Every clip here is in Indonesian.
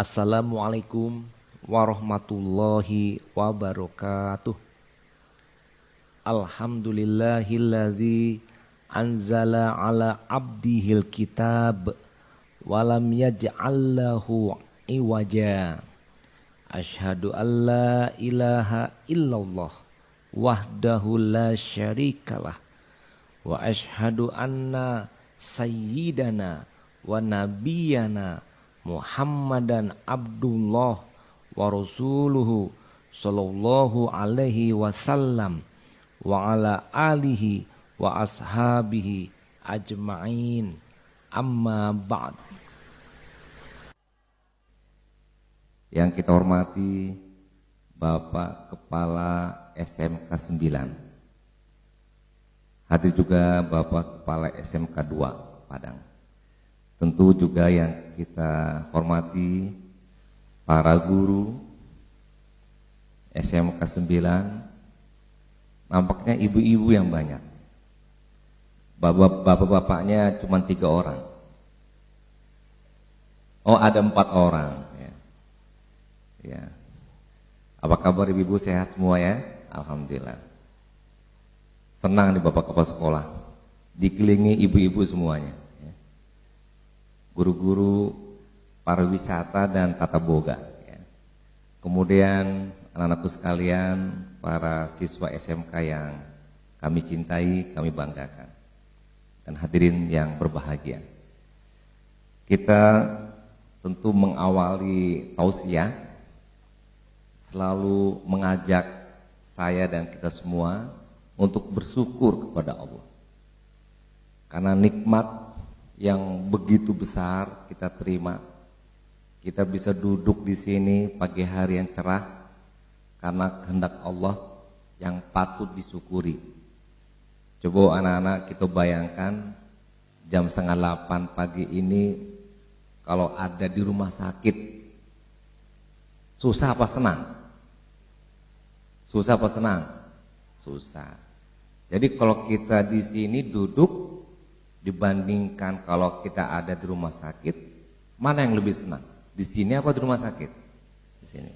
Assalamualaikum warahmatullahi wabarakatuh. Alhamdulillahilladzi anzala ala abdihil kitab walam yaj'al lahu iwaja. Asyhadu an la ilaha illallah wahdahu la syarikalah wa asyhadu anna sayyidana wa nabiyyana Muhammadan Abdullah wa Rasuluhu sallallahu alaihi wasallam wa ala alihi wa ashabihi ajma'in, amma ba'd. Yang kita hormati Bapak Kepala SMK 9, hadir juga Bapak Kepala SMK 2 Padang. Tentu juga yang kita hormati para guru SMK 9, nampaknya ibu-ibu yang banyak. Bapak-bapaknya cuma 3 orang. Oh, ada 4 orang ya. Ya. Apa kabar ibu-ibu, sehat semua ya? Alhamdulillah. Senang nih Bapak Kepala Sekolah dikelilingi ibu-ibu semuanya. Guru-guru pariwisata dan tata boga ya. Kemudian anak-anakku sekalian, para siswa SMK yang kami cintai, kami banggakan, dan hadirin yang berbahagia. Kita tentu mengawali tausiah selalu mengajak saya dan kita semua untuk bersyukur kepada Allah, karena nikmat yang begitu besar kita terima. Kita bisa duduk di sini pagi hari yang cerah karena kehendak Allah yang patut disyukuri. Coba anak-anak kita bayangkan jam 7:30 pagi ini kalau ada di rumah sakit, susah apa senang? Susah apa senang? Susah. Jadi kalau kita di sini duduk dibandingkan kalau kita ada di rumah sakit, mana yang lebih senang? Di sini apa di rumah sakit? Di sini.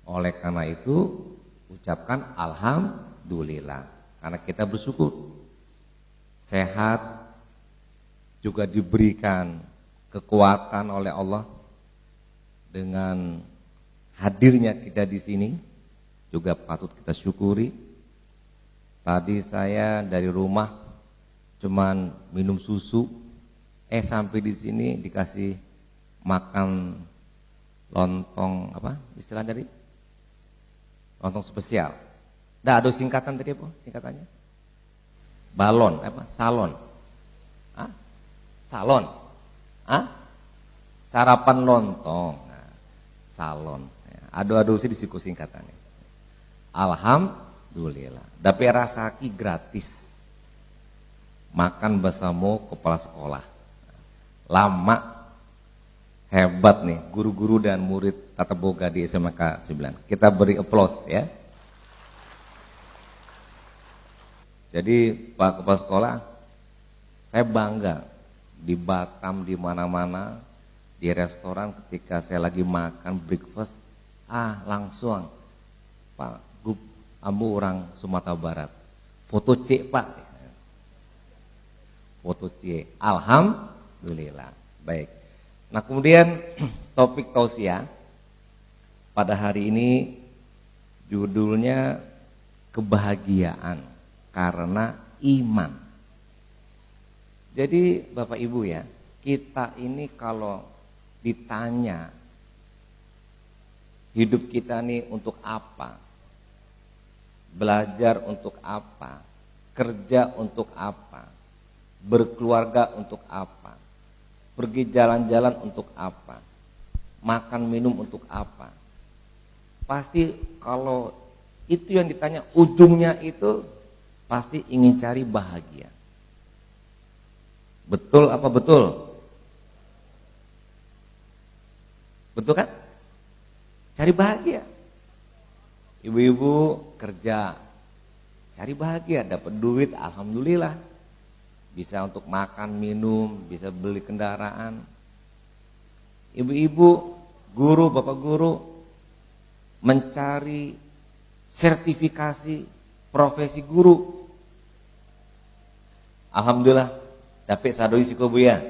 Oleh karena itu, ucapkan alhamdulillah, karena kita bersyukur. Sehat, juga diberikan kekuatan oleh Allah. Dengan hadirnya kita di sini juga patut kita syukuri. Tadi saya dari rumah cuman minum susu, sampai di sini dikasih makan lontong, apa istilah tadi? Lontong spesial. Ada singkatan tadi apa? Singkatannya? Balon, apa? Salon. Salon. Sarapan lontong. Nah, salon. Adu-adu sih disiku singkatannya. Alhamdulillah. Tapi rasa ki gratis. Makan bersama kepala sekolah. Lama, hebat nih guru-guru dan murid tata boga di SMK 9. Kita beri applause ya. Jadi Pak Kepala Sekolah, saya bangga di Batam, di mana-mana, di restoran ketika saya lagi makan breakfast, langsung Pak Gub, ambu orang Sumatera Barat, foto C Pak. Foto C. Alhamdulillah. Baik. Nah, kemudian topik tausiah pada hari ini judulnya kebahagiaan karena iman. Jadi Bapak Ibu ya, kita ini kalau ditanya hidup kita nih untuk apa? Belajar untuk apa? Kerja untuk apa? Berkeluarga untuk apa? Pergi jalan-jalan untuk apa? Makan minum untuk apa? Pasti kalau itu yang ditanya, ujungnya itu pasti ingin cari bahagia. Betul apa betul? Betul kan? Cari bahagia. Ibu-ibu kerja, cari bahagia, dapat duit, alhamdulillah. Bisa untuk makan, minum, bisa beli kendaraan. Ibu-ibu guru, bapak guru mencari sertifikasi profesi guru. Alhamdulillah dapet sadoi sikobuya.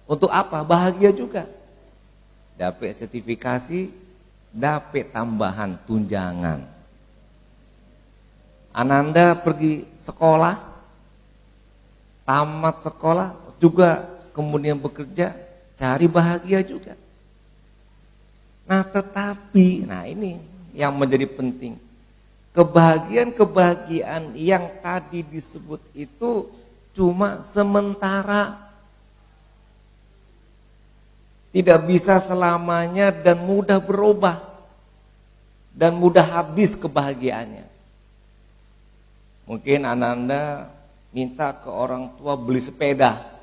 Untuk apa? Bahagia juga. Dapet sertifikasi, dapet tambahan tunjangan. Ananda pergi sekolah, tamat sekolah juga kemudian bekerja, cari bahagia juga. Nah, tetapi, ini yang menjadi penting. Kebahagiaan yang tadi disebut itu cuma sementara. Tidak bisa selamanya dan mudah berubah. Dan mudah habis kebahagiaannya. Mungkin Ananda minta ke orang tua beli sepeda.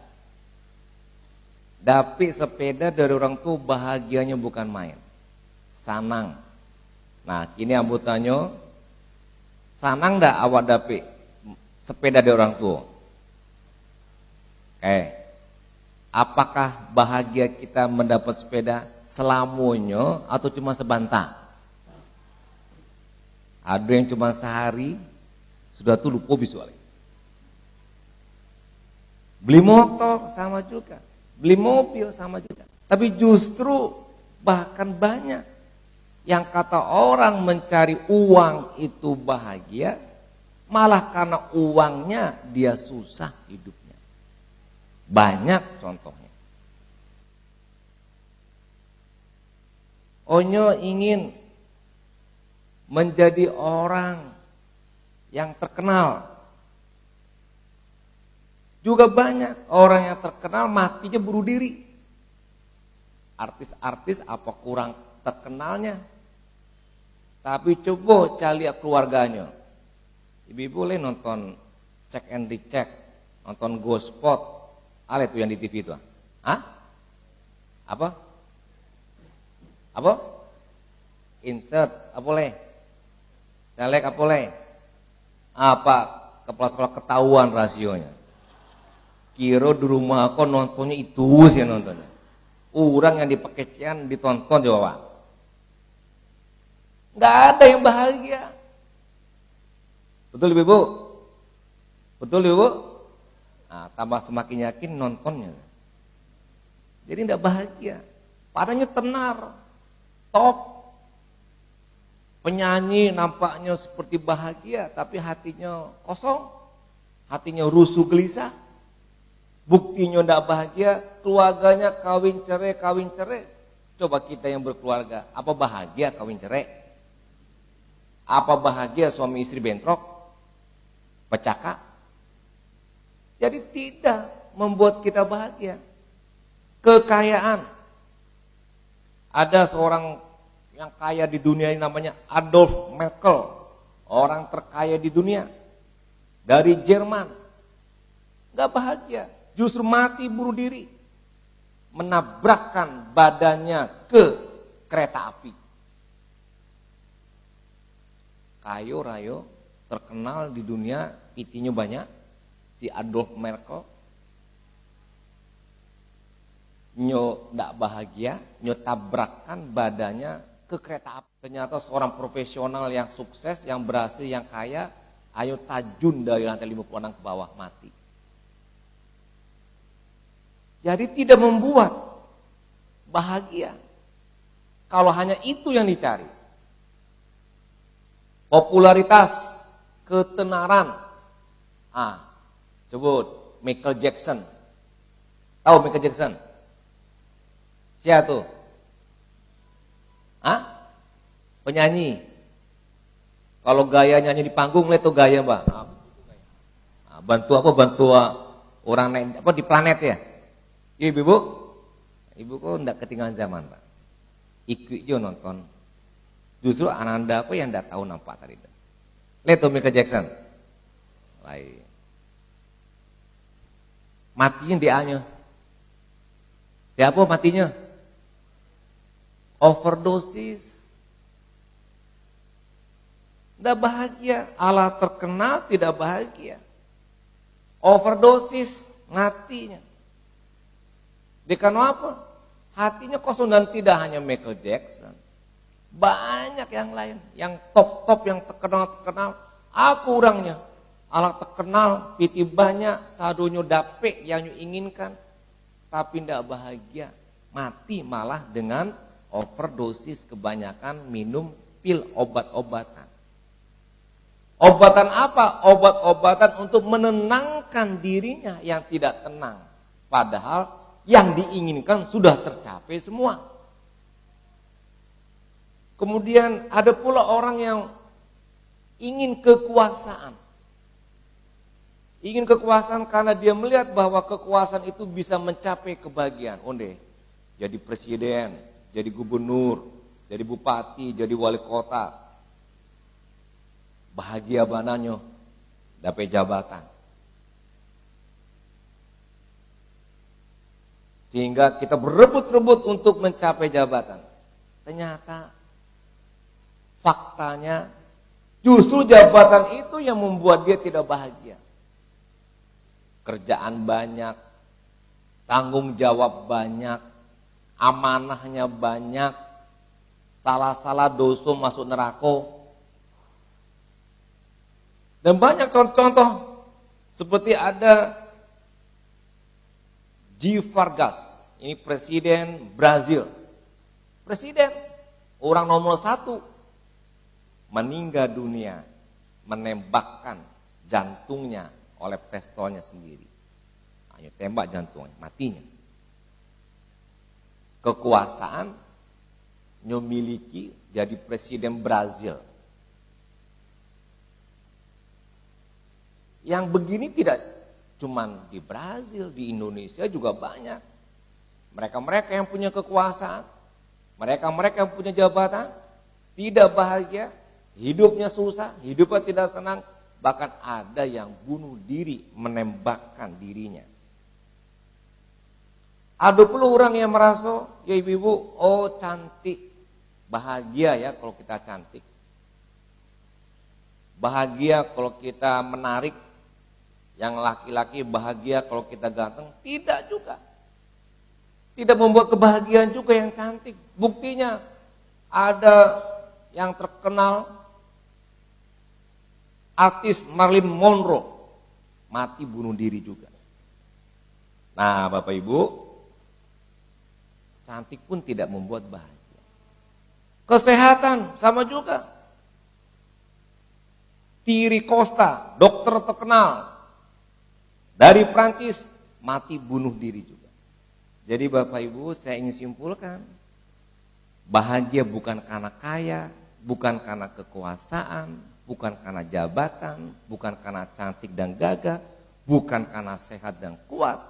Tapi sepeda dari orang tua bahagianya bukan main. Sanang. Nah, kini ambu tanya, sanang ndak awak dapet sepeda dari orang tua? Apakah bahagia kita mendapat sepeda selamanya atau cuma sebentar? Ada yang cuma sehari sudah tuh lupa visualnya. Beli motor sama juga, beli mobil sama juga. Tapi justru bahkan banyak yang kata orang mencari uang itu bahagia, malah karena uangnya dia susah hidupnya. Banyak contohnya. Onyo ingin menjadi orang yang terkenal. Juga banyak orang yang terkenal matinya bunuh diri. Artis-artis apa kurang terkenalnya. Tapi coba cari keluarganya. Ibu-ibu boleh nonton Check and Recheck, nonton Ghost Spot. Apa itu yang di TV itu? Apa? Insert, apa boleh? Selek apa boleh? Apa? Kepala sekolah ketahuan rasionya. Kira di rumah aku nontonnya itu sih nontonnya. Orang yang dipekecian ditonton coba. Nggak ada yang bahagia. Betul Ibu? Betul Ibu? Nah, tambah semakin yakin nontonnya. Jadi tidak bahagia. Padanya tenar, top. Penyanyi nampaknya seperti bahagia, tapi hatinya kosong. Hatinya rusuh gelisah. Buktinya tidak bahagia, keluarganya kawin cerai. Coba kita yang berkeluarga, apa bahagia kawin cerai? Apa bahagia suami istri bentrok? Pecaka? Jadi tidak membuat kita bahagia. Kekayaan. Ada seorang yang kaya di dunia ini namanya Adolf Merkel. Orang terkaya di dunia. Dari Jerman. Gak bahagia. Justru mati bunuh diri. Menabrakkan badannya ke kereta api. Kayo rayo terkenal di dunia, pitinya banyak. Si Adolf Merkel. Nyo ndak bahagia, nyo tabrakkan badannya ke kereta api. Ternyata seorang profesional yang sukses, yang berhasil, yang kaya, ayo tajun dari lantai 56 ke bawah, mati. Jadi tidak membuat bahagia. Kalau hanya itu yang dicari. Popularitas, ketenaran. Coba Michael Jackson. Tahu Michael Jackson? Siapa tuh? Penyanyi. Kalau gaya nyanyi di panggung, lihat tuh gaya mbak. Bantu orang naik di planet ya? Ibu, ibu kok enggak ketinggalan zaman pak. Ikut jo nonton. Justru Ananda aku yang enggak tahu nampak tadi. Lihat tuh Michael Jackson. Lain. Matinya dia-nya. Dia apa matinya? Overdosis. Tidak bahagia. Allah terkenal tidak bahagia. Overdosis matinya. Dikano apa? Hatinya kosong dan tidak hanya Michael Jackson. Banyak yang lain, yang top-top, yang terkenal-terkenal. Aku orangnya, alat terkenal, piti banyak, sadonyo dapet yang inginkan, tapi tidak bahagia. Mati malah dengan overdosis kebanyakan minum pil obat-obatan. Obatan apa? Obat-obatan untuk menenangkan dirinya yang tidak tenang. Padahal yang diinginkan sudah tercapai semua. Kemudian ada pula orang yang ingin kekuasaan. Ingin kekuasaan karena dia melihat bahwa kekuasaan itu bisa mencapai kebahagiaan. Onde, jadi presiden, jadi gubernur, jadi bupati, jadi wali kota. Bahagia bananyo, dapat jabatan. Sehingga kita berebut-rebut untuk mencapai jabatan. Ternyata faktanya justru jabatan itu yang membuat dia tidak bahagia. Kerjaan banyak, tanggung jawab banyak, amanahnya banyak, salah-salah dosa masuk neraka. Dan banyak contoh-contoh seperti ada G. Vargas, ini presiden Brazil. Presiden, orang nomor 1, meninggal dunia, menembakkan jantungnya oleh pistolnya sendiri. Hanya tembak jantungnya, matinya. Kekuasaan memiliki jadi presiden Brazil. Yang begini tidak cuman di Brazil, di Indonesia juga banyak. Mereka-mereka yang punya kekuasaan, mereka-mereka yang punya jabatan, tidak bahagia, hidupnya susah, hidupnya tidak senang. Bahkan ada yang bunuh diri, menembakkan dirinya. Ada pula orang yang merasa, ya ibu-ibu, oh cantik, bahagia ya kalau kita cantik. Bahagia kalau kita menarik. Yang laki-laki bahagia kalau kita ganteng. Tidak juga. Tidak membuat kebahagiaan juga yang cantik. Buktinya ada yang terkenal artis Marilyn Monroe mati bunuh diri juga. Nah, Bapak Ibu, cantik pun tidak membuat bahagia. Kesehatan sama juga. Thierry Costa, dokter terkenal dari Prancis, mati bunuh diri juga. Jadi Bapak Ibu, saya ingin simpulkan, bahagia bukan karena kaya, bukan karena kekuasaan, bukan karena jabatan, bukan karena cantik dan gagah, bukan karena sehat dan kuat.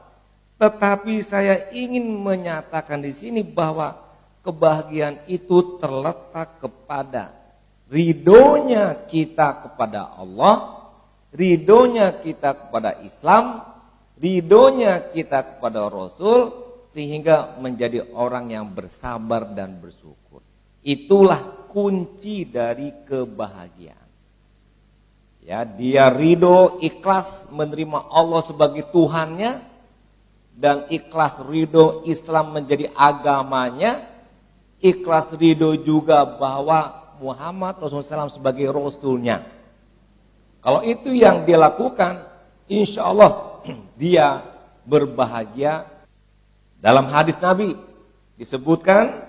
Tetapi saya ingin menyatakan di sini bahwa kebahagiaan itu terletak kepada ridhonya kita kepada Allah, ridhonya kita kepada Islam, ridhonya kita kepada Rasul, sehingga menjadi orang yang bersabar dan bersyukur. Itulah kunci dari kebahagiaan. Ya, dia ridho, ikhlas menerima Allah sebagai Tuhannya, dan ikhlas ridho Islam menjadi agamanya, ikhlas ridho juga bahwa Muhammad Rasulullah SAW sebagai Rasulnya. Kalau itu yang dia lakukan, insya Allah dia berbahagia. Dalam hadis Nabi disebutkan,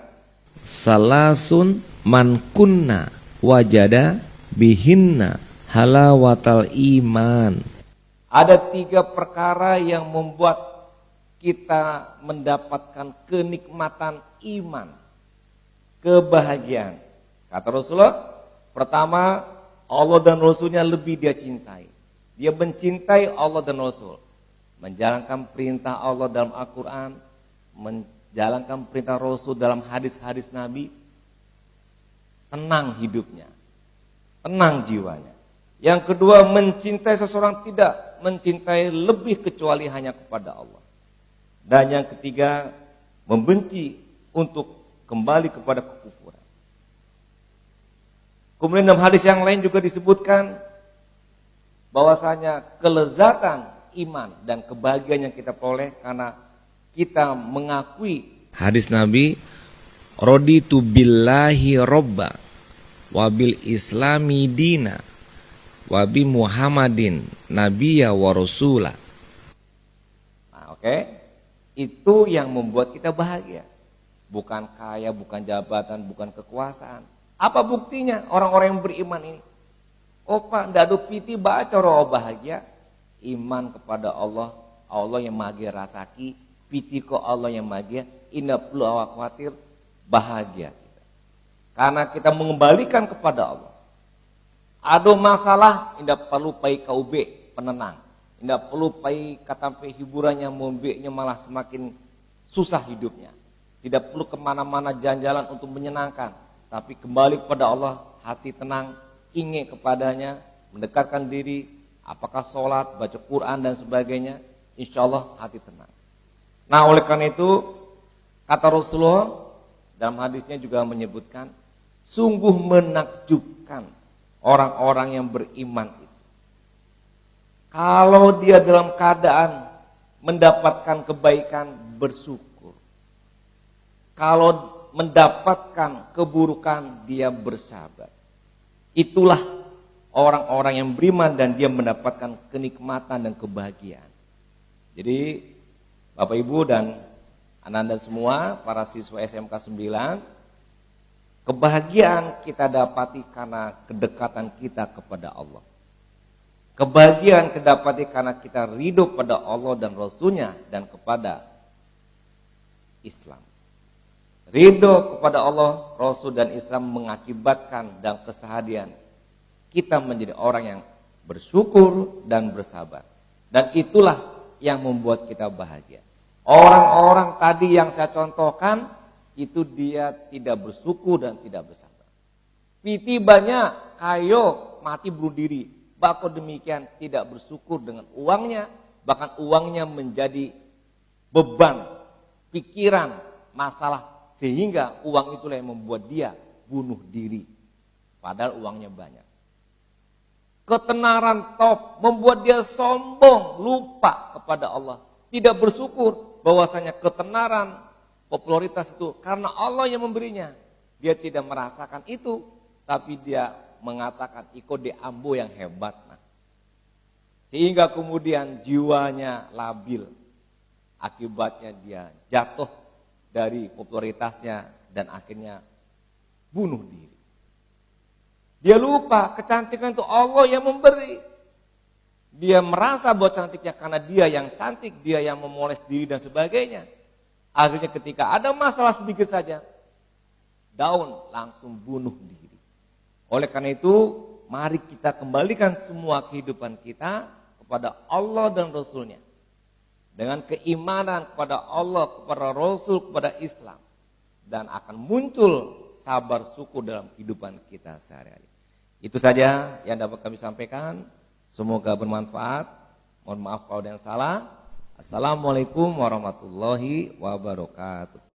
salasun man kunna wajada bihinna halawatal iman. Ada 3 perkara yang membuat kita mendapatkan kenikmatan iman, kebahagiaan. Kata Rasulullah, pertama, Allah dan Rasulnya lebih dia cintai. Dia mencintai Allah dan Rasul. Menjalankan perintah Allah dalam Al-Quran, menjalankan perintah Rasul dalam hadis-hadis Nabi. Tenang hidupnya, tenang jiwanya. Yang kedua, mencintai seseorang tidak mencintai lebih kecuali hanya kepada Allah. Dan yang ketiga, membenci untuk kembali kepada kekufuran. Kemudian dalam hadis yang lain juga disebutkan bahwasanya kelezatan iman dan kebahagiaan yang kita peroleh karena kita mengakui Hadis Nabi, raditu billahi robba wabil islami dina wabi Muhammadin nabiyya wa rasula. Nah, oke. Itu yang membuat kita bahagia. Bukan kaya, bukan jabatan, bukan kekuasaan. Apa buktinya orang-orang yang beriman ini? Opa, ndak ada piti baca roh bahagia. Iman kepada Allah, Allah yang maha rasaki, piti ko Allah yang maha, indah perlu awak khawatir, bahagia kita. Karena kita mengembalikan kepada Allah. Ada masalah, indah perlu pai KUB penenang. Indah perlu pai katampe hiburannya, mombeknya malah semakin susah hidupnya. Tidak perlu kemana-mana jalan-jalan untuk menyenangkan. Tapi kembali kepada Allah, hati tenang, ingin kepadanya, mendekatkan diri, apakah sholat, baca Quran dan sebagainya, insya Allah hati tenang. Nah, oleh karena itu, kata Rasulullah, dalam hadisnya juga menyebutkan, sungguh menakjubkan orang-orang yang beriman itu. Kalau dia dalam keadaan mendapatkan kebaikan, bersyukur. Kalau mendapatkan keburukan, dia bersabar. Itulah orang-orang yang beriman dan dia mendapatkan kenikmatan dan kebahagiaan. Jadi Bapak Ibu dan Anda semua, para siswa SMK 9, kebahagiaan kita dapati karena kedekatan kita kepada Allah. Kebahagiaan kita dapati karena kita ridho pada Allah dan Rasulnya dan kepada Islam. Ridho kepada Allah, Rasul dan Islam mengakibatkan dalam keseharian kita menjadi orang yang bersyukur dan bersabar. Dan itulah yang membuat kita bahagia. Orang-orang tadi yang saya contohkan, itu dia tidak bersyukur dan tidak bersabar. Piti banyak, kayo, mati bunuh diri. Bahkan demikian tidak bersyukur dengan uangnya, bahkan uangnya menjadi beban, pikiran, masalah. Sehingga uang itulah yang membuat dia bunuh diri. Padahal uangnya banyak. Ketenaran top membuat dia sombong, lupa kepada Allah. Tidak bersyukur bahwasanya ketenaran, popularitas itu karena Allah yang memberinya. Dia tidak merasakan itu, tapi dia mengatakan iko de ambo yang hebat. Nah. Sehingga kemudian jiwanya labil. Akibatnya dia jatuh dari popularitasnya dan akhirnya bunuh diri. Dia lupa kecantikan itu Allah yang memberi. Dia merasa bahwa cantiknya karena dia yang cantik, dia yang memoles diri dan sebagainya. Akhirnya ketika ada masalah sedikit saja, down, langsung bunuh diri. Oleh karena itu, mari kita kembalikan semua kehidupan kita kepada Allah dan Rasulnya. Dengan keimanan kepada Allah, kepada Rasul, kepada Islam. Dan akan muncul sabar syukur dalam kehidupan kita sehari-hari. Itu saja yang dapat kami sampaikan. Semoga bermanfaat. Mohon maaf kalau ada yang salah. Assalamualaikum warahmatullahi wabarakatuh.